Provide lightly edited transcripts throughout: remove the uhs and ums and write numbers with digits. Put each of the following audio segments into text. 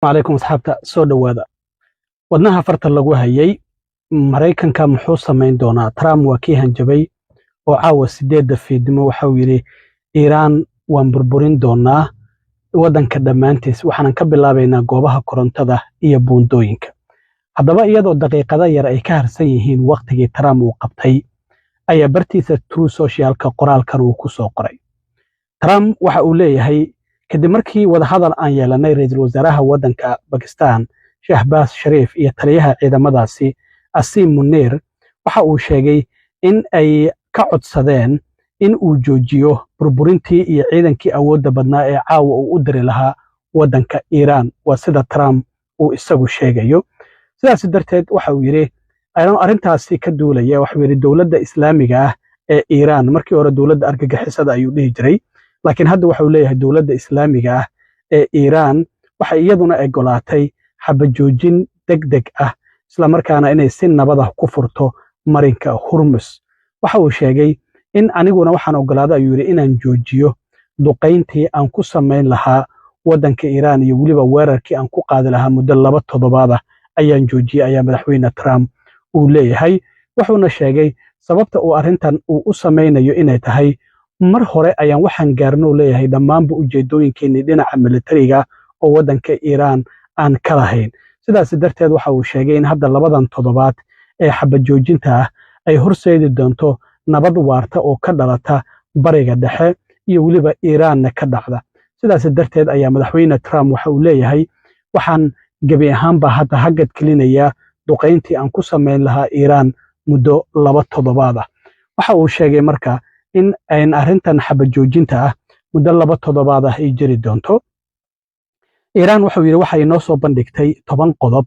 عليكم أصحابتا soo dhawaada wadnaha farta lagu hayay Mareykanka muxuu sameyn doonaa Trump waa kii hanjabay oo caawa 8 fiidnimo waxa uu yiri Iran waan burburin doonaa wadanka dhamaantiis waxaan ka bilaabaynaa goobaha korontada iyo buundooyinka haddaba iyadoo daqiiqada yar ay ka harsan yihiin waqtigii Trump uu qabtay ayaa bartiisa True Socialka qoraalkan uu ku soo qoray Trump waxa uu leeyahay kadib markii wadahadal aan yeelanay ra'iisul wasaaraha wadanka Pakistan Shahbaz Sharif iyo taliyaha ciidamadaasi Asim Munir waxa uu sheegay in ay ka codsadeen in uu joojiyo burburintii iyo ciidankii awoodda badnaa ee caawa uu u diri lahaa wadanka Iran waa sida Trump uu isagu sheegayo sidaas darteed waxa uu yiri arrintaasi ka duulaya waxa uu yiri dawladda Islaamiga ah ee Iran markii hore dawladda argagixisada ayuu dhihi jiray laakiin hadda waxa uu leeyahay dawladda Islaamiga ah ee Iran waxa iyaduna ogolaatay xabajoojin degdeg ah isla markaana inay si nabad ah ku furto marinka Hormuz waxa uu sheegay in aniguna waxaan ogolaaday ayuu yiri inaan joojiyo duqeyntii aan ku sameyn lahaa wadanka Iran iyo waliba weerarkii aan ku qaadi lahaa muddo 2 toddobaad ah ayaan joojiyay ayaa madaxweyne Trump uu leeyahay wuxuuna sheegay sababta uu arrintan uu u sameynayo inay tahay mar hore ayaan waxaan gaarno leeyahay dhammaanba ujeedooyinkeennii dhinaca militariga oo wadanka Iran aan ka lahayn sidaas darteed waxa uu sheegay in hadda 2 toddobaad ee xabajoojinta ah ay horseedi doonto nabad waarta oo ka dhalata bariga dhexe iyo waliba Iran ka dhacda sidaas darteed ayaa madaxweyne Trump waxa uu leeyahay waxaan gabi ahaanba hadda hagad kelinaya duqeyntii aan ku sameyn lahaa Iran muddo 2 toddobaad ah waxa uu sheegay marka in ay arrintan xabajoojinta ah muddo 2 toddobaad ah ay jiri doonto Iran waxa uu yiri waxay noo soo bandhigtay 10 qodob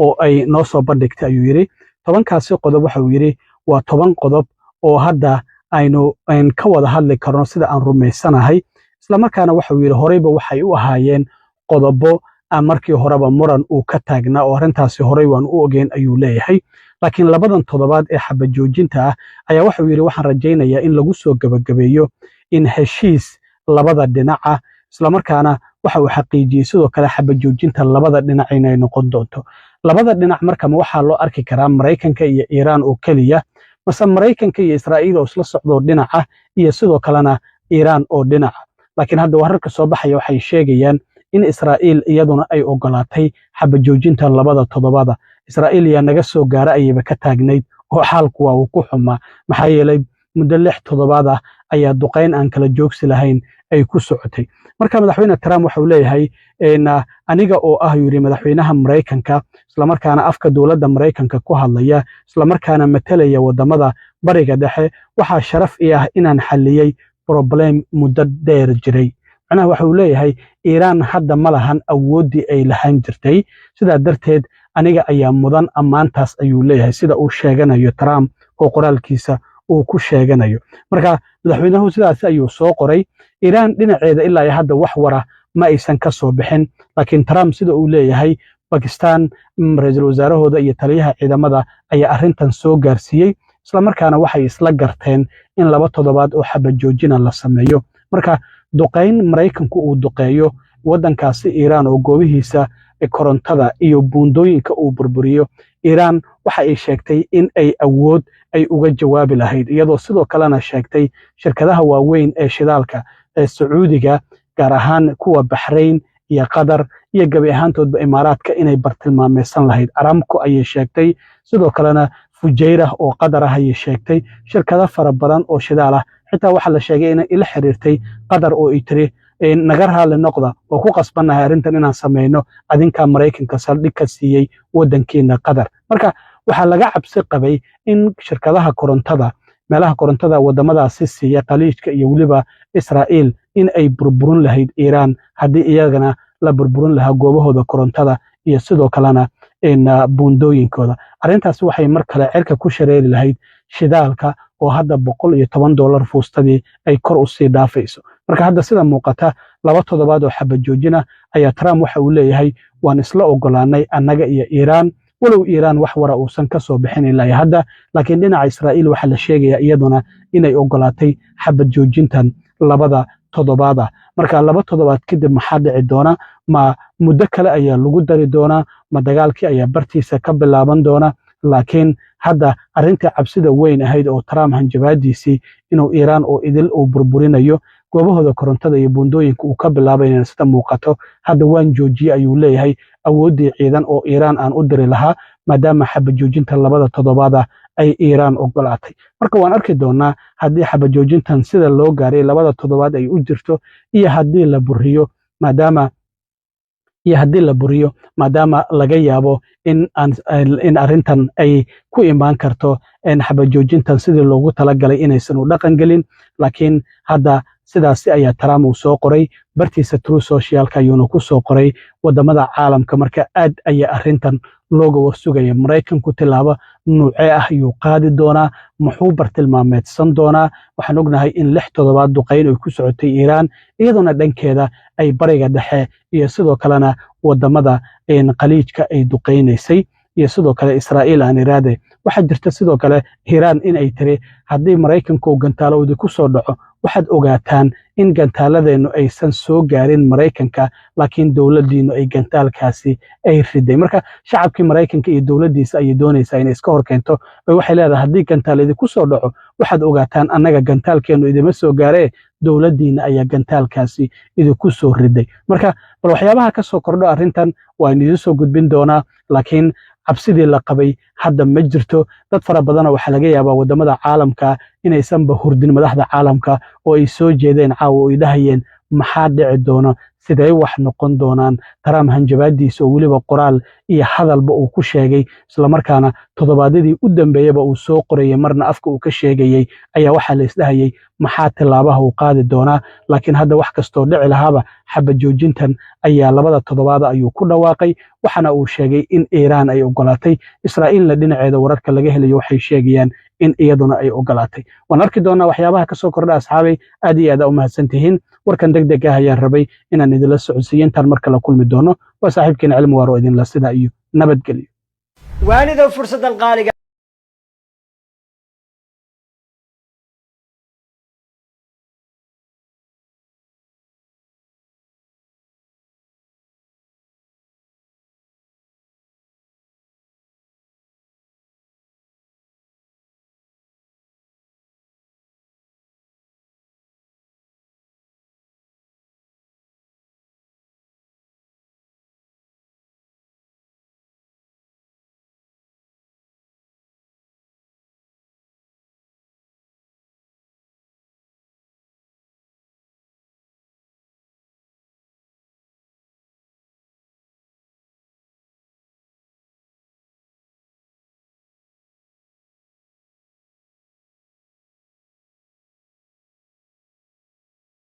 oo ay noo soo bandhigtay ayuu yiri 10kaasi qodob waxa uu yiri waa 10 qodob oo hadda aynu ka wada hadli karno sida aan rumeysanahay isla markaana waxa uu yiri horeyba waxay u ahaayeen qodobo aan markii horeba muran uu ka taagnaa oo arrintaasi horey waan u ogeyn ayuu leeyahay laakiin 2 toddobaad ee xabajoojinta ah ayaa waxa uu yiri waxaan rajaynayaa in lagu soo gabagabeeyo in heshiis labada dhinaca isla markaana waxa uu xaqiijiyay sidoo kale xabajoojinta labada dhinac inay noqon doonto labada dhinac marka waxa loo arki karaa Mareykanka iyo Iran oo kaliya mase Mareykanka iyo Israa'iil oo isla socdo dhinaca iyo sidoo kalena Iran oo dhinaca laakiin hadda wararka soo baxaya waxay sheegayaan in Israa'iil iyaduna ay ogolaatay xabajoojinta 2 toddobaad Israa'iil yaa naga soo gaara ayba ka taagnayd oo xaalku waa uu ku xumaa maxaa yeelay muddo 6 toddobaad ah ayaa duqeyn aan kala joogsi lahayn ay ku socotay marka madaxweyne Trump waxa uu leeyahay aniga oo ah yiri madaxweynaha Mareykanka isla markaana afka dawladda Mareykanka ku hadlaya isla markaana matalaya wadamada bariga dhexe waxa sharaf ah inaan xaliyay problem muddo dheer jiray macnaha waxa uu leeyahay Iran hadda ma lahan awoodii ay lahayn jirtay sida darteed aniga ayaa mudan amaantaas ayuu leeyahay sida uu sheeganayo Trump oo qoraalkiisa uu ku sheeganayo marka madaxweynuhu sidaas ayuu soo qoray Iran dhinaceeda ilaa hadda wax wara ma aysan ka soo bixin laakiin Trump sida uu leeyahay Pakistan ra'iisul wasaarahooda iyo taliyaha ciidamada ayaa arrintan soo gaarsiiyay isla markaana waxay isla garteen in 2 toddobaad oo xabajoojina la sameeyo marka duqeyn Mareykanku uu duqeeyo wadankaasi Iran oo goobihiisa korontada iyo buundooyinka uu burburiyo Iran waxa ay sheegtay in ay awood ay uga jawaabi lahayd iyadoo sidoo kalena sheegtay shirkadaha waaweyn ee shidaalka ee Sacuudiga gaar ahaan kuwa Bahrain iyo Qatar iyo gabi ahaantoodba Imaaraadka inay bartilmaameysan lahayd Aramco ayay sheegtay sidoo kalena Fujairah oo Qatar ah ayay sheegtay shirkado fara badan oo shidaal ah xitaa waxa la sheegay in ila xiriirtay Qatar oo ay tiri naga raali noqda oo ku qasbanahay arrintan inaan sameeyno adinka Mareykanka saldhig ka siiyay wadankeena Qatar marka waxa laga cabsi qabay in shirkadaha korontada meelaha korontada wadamadaasi siiya qaliijka iyo waliba Israa'iil in ay burburin lahayd Iran hadii iyagana la burburin lahaa goobahooda korontada iyo sidoo kalena buundooyinkooda arrintaas waxay mar kale cirka ku shareeri lahayd shidaalka oo hadda $110 fuustadii ay kor u sii dhaafayso marka hadda sida muuqata 2 toddobaad oo xabajoojina ayaa Trump waxa uu leeyahay waan isla ogolaanay annaga iyo Iran walow Iran wax wara uusan ka soo bixin ilaa hadda laakiin dhinaca Israa'iil waxa la sheegaya iyaduna inay ogolaatay xabajoojintan 2 toddobaad marka laba toddobaad kadib maxaa dhici doona ma muddo kale ayaa lagu dari doonaa ma dagaalkii ayaa bartiisa ka bilaaban doona laakiin hadda arrinta cabsida weyn ahayd oo Trump hanjabaadiisii inuu Iiraan oo idil uu burburinayo goobahooda korontada iyo buundooyinka uu ka bilaabay inay sida muuqato hadda waan joojiyay ayuu leeyahay awoodii ciidan oo Iiraan aan u diri lahaa maadaama xabajoojinta labada toddobaad ay Iiraan ogolaatay marka waan arki doonaa haddii xabajoojintan sida loo gaaray labada toddobaad ay u jirto iyo haddii la buriyo maadaama laga yaabo in arrintan ay ku imaan karto xabajoojintan sidii loogu talagalay inaysan u dhaqan gelin laakiin hadda sidaasi ayaa Trump uu soo qoray bartiisa Truth Socialka ayuuna ku soo qoray wadamada caalamka marka aad ayaa arrintan looga warsugaya Mareykanku tilaabo nuucee ah ayuu qaadi doonaa muxuu bartilmaameedsan doonaa waxaan ognahay in 6 toddobaad duqeyn ay ku socotay Iiraan iyaduna dhankeeda ay bariga dhexe iyo sidoo kalena wadamada qaliijka ay duqeynaysay iyo sidoo kale Israa'iil aan iraade waxa jirta sidoo kale Iiraan in ay tiri haddii Mareykanku gantaalowdi ku soo dhaco waxaad ogaataan in gantaaladeenu aysan soo gaarin Mareykanka laakiin dawladdiinu ay gantaalkaasi ay riday marka shacabkii Mareykanka iyo dawladdiisa ay doonaysaa inay iska horkeento waxay leedahay haddii gantaaladi ku soo dhaco waxaad ogaataan annaga gantaalkeenu idima soo gaaree dawladdiina ayaa gantaalkaasi idinku soo riday marka bal waxyaabaha ka soo kordho arrintan waa idin soo gudbin doonaa laakiin cabsidii la qabay hadda ma jirto dad fara badan waxa laga yaabaa wadamada caalamka inaysan ba hurdin madaxda caalamka oo ay soo jeedeen caawa ay dhahayeen maxaa dhici doona sidee wax noqon doonaan Trump hanjabaadiisa oo waliba qoraal iyo hadalba uu ku sheegay isla markaana toddobaadadii u dambeeyaba uu soo qorayay marna afka uu ka sheegayay ayaa waxa la isdhahayay maxaa tilaabaha uu qaadi doonaa laakiin hadda wax kasto dhici lahaaba xabajoojintan ayaa labada toddobaad ayuu ku dhawaaqay waxana uu sheegay in Iiraan ay ogolaatay Israa'iilna dhinaceeda wararka laga helayo waxay sheegayaan in iyaduna ay ogolaatay waan arki doonaa waxyaabaha ka soo kordha asxaabay aad iyo aad u mahadsantihiin warkan degdeg ah ayaan rabay inaan idinla socodsiiyo intaan marka la kulmi doono waa saaxiibkeena cilmi waaro idinla sida iyo nabadgelyo waalidow fursadan qaaliga